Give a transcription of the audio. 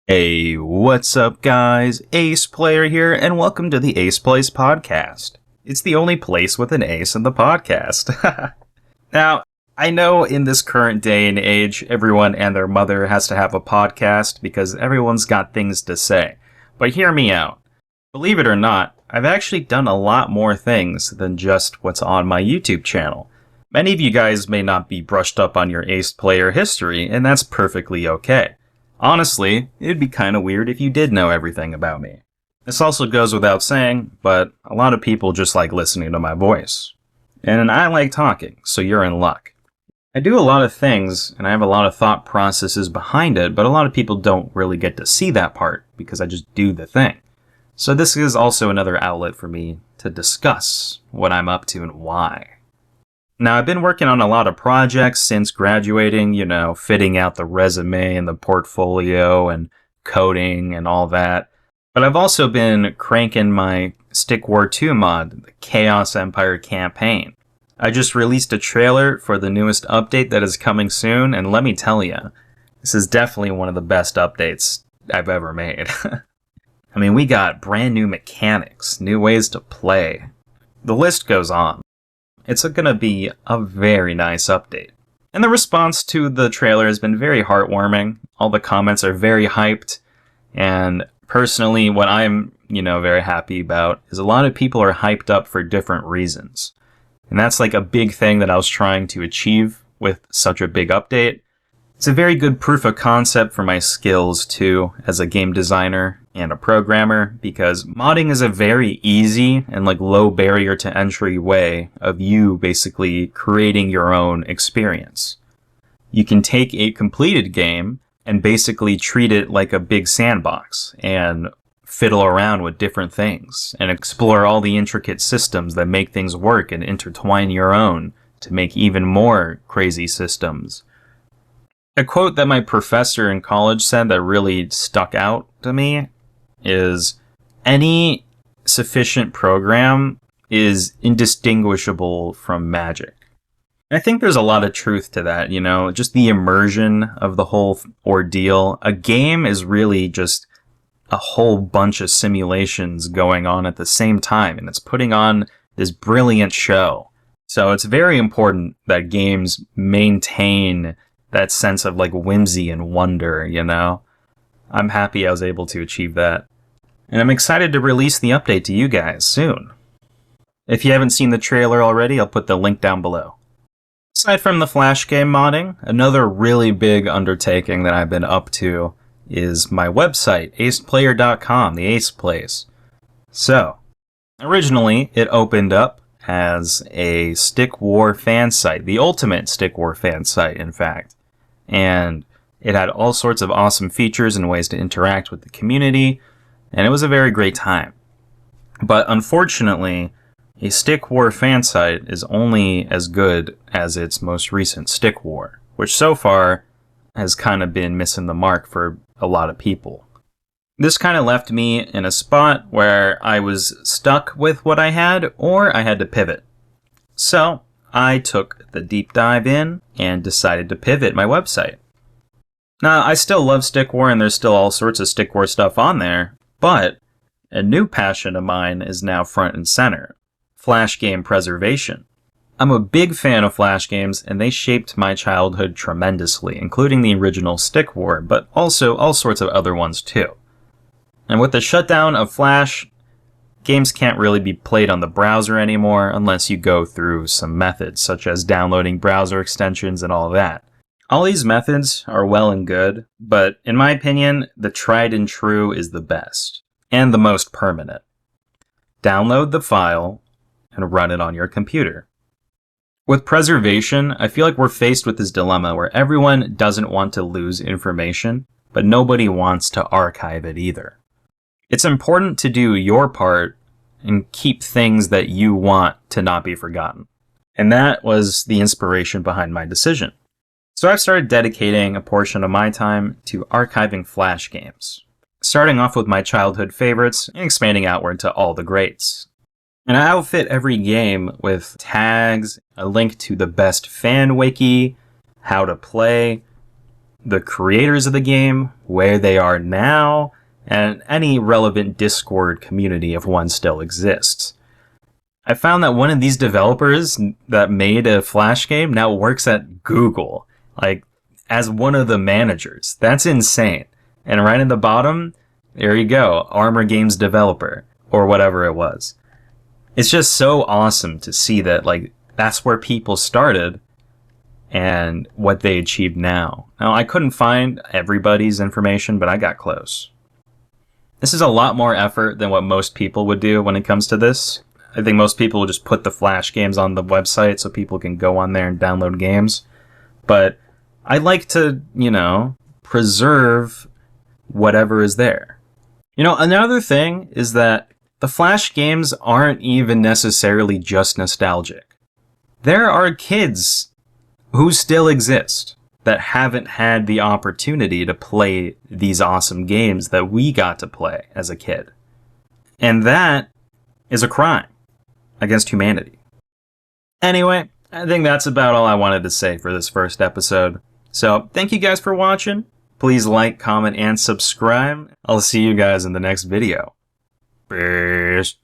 Hey, what's up, guys? Ace Player here, and welcome to the Ace Plays podcast. It's the only place with an ace in the podcast. Now, I know in this current day and age, everyone and their mother has to have a podcast because everyone's got things to say. But hear me out. Believe it or not, I've actually done a lot more things than just what's on my YouTube channel. Many of you guys may not be brushed up on your Ace Player history, and that's perfectly okay. Honestly, it'd be kinda weird if you did know everything about me. This also goes without saying, but a lot of people just like listening to my voice. And I like talking, so you're in luck. I do a lot of things, and I have a lot of thought processes behind it, but a lot of people don't really get to see that part, because I just do the thing. So this is also another outlet for me to discuss what I'm up to and why. Now, I've been working on a lot of projects since graduating, fitting out the resume and the portfolio and coding and all that. But I've also been cranking my Stick War 2 mod, the Chaos Empire campaign. I just released a trailer for the newest update that is coming soon, and let me tell you, this is definitely one of the best updates I've ever made. I mean, we got brand new mechanics, new ways to play. The list goes on. It's going to be a very nice update. And the response to the trailer has been very heartwarming. All the comments are very hyped. And personally, what I'm, very happy about is a lot of people are hyped up for different reasons. And that's like a big thing that I was trying to achieve with such a big update. It's a very good proof of concept for my skills too, as a game designer and a programmer, because modding is a very easy and low barrier to entry way of you basically creating your own experience. You can take a completed game and basically treat it like a big sandbox and fiddle around with different things and explore all the intricate systems that make things work and intertwine your own to make even more crazy systems. A quote that my professor in college said that really stuck out to me is, any sufficient program is indistinguishable from magic. I think there's a lot of truth to that, just the immersion of the whole ordeal. A game is really just a whole bunch of simulations going on at the same time, and it's putting on this brilliant show. So it's very important that games maintain that sense of whimsy and wonder, I'm happy I was able to achieve that. And I'm excited to release the update to you guys soon. If you haven't seen the trailer already, I'll put the link down below. Aside from the Flash game modding, another really big undertaking that I've been up to is my website, aceplayer.com, the Ace Plays. So, originally it opened up as a Stick War fan site, the ultimate Stick War fan site, in fact. And it had all sorts of awesome features and ways to interact with the community, and it was a very great time. But unfortunately, a Stick War fan site is only as good as its most recent Stick War, which so far has kind of been missing the mark for a lot of people. This kind of left me in a spot where I was stuck with what I had, or I had to pivot. So, I took the deep dive in and decided to pivot my website. Now, I still love Stick War, and there's still all sorts of Stick War stuff on there, but a new passion of mine is now front and center: Flash game preservation. I'm a big fan of Flash games, and they shaped my childhood tremendously, including the original Stick War, but also all sorts of other ones too. And with the shutdown of Flash, games can't really be played on the browser anymore unless you go through some methods, such as downloading browser extensions and all that. All these methods are well and good, but in my opinion, the tried and true is the best, and the most permanent. Download the file and run it on your computer. With preservation, I feel like we're faced with this dilemma where everyone doesn't want to lose information, but nobody wants to archive it either. It's important to do your part and keep things that you want to not be forgotten. And that was the inspiration behind my decision. So I've started dedicating a portion of my time to archiving Flash games, starting off with my childhood favorites and expanding outward to all the greats. And I outfit every game with tags, a link to the best fan wiki, how to play, the creators of the game, where they are now, and any relevant Discord community if one still exists. I found that one of these developers that made a Flash game now works at Google, like as one of the managers. That's insane. And right in the bottom, there you go, Armor Games developer, or whatever it was. It's just so awesome to see that, like, that's where people started and what they achieved now. Now, I couldn't find everybody's information, but I got close. This is a lot more effort than what most people would do when it comes to this. I think most people will just put the Flash games on the website so people can go on there and download games. But I like to, preserve whatever is there. Another thing is that the Flash games aren't even necessarily just nostalgic. There are kids who still exist that haven't had the opportunity to play these awesome games that we got to play as a kid. And that is a crime against humanity. Anyway, I think that's about all I wanted to say for this first episode. So, thank you guys for watching. Please like, comment, and subscribe. I'll see you guys in the next video. Peace.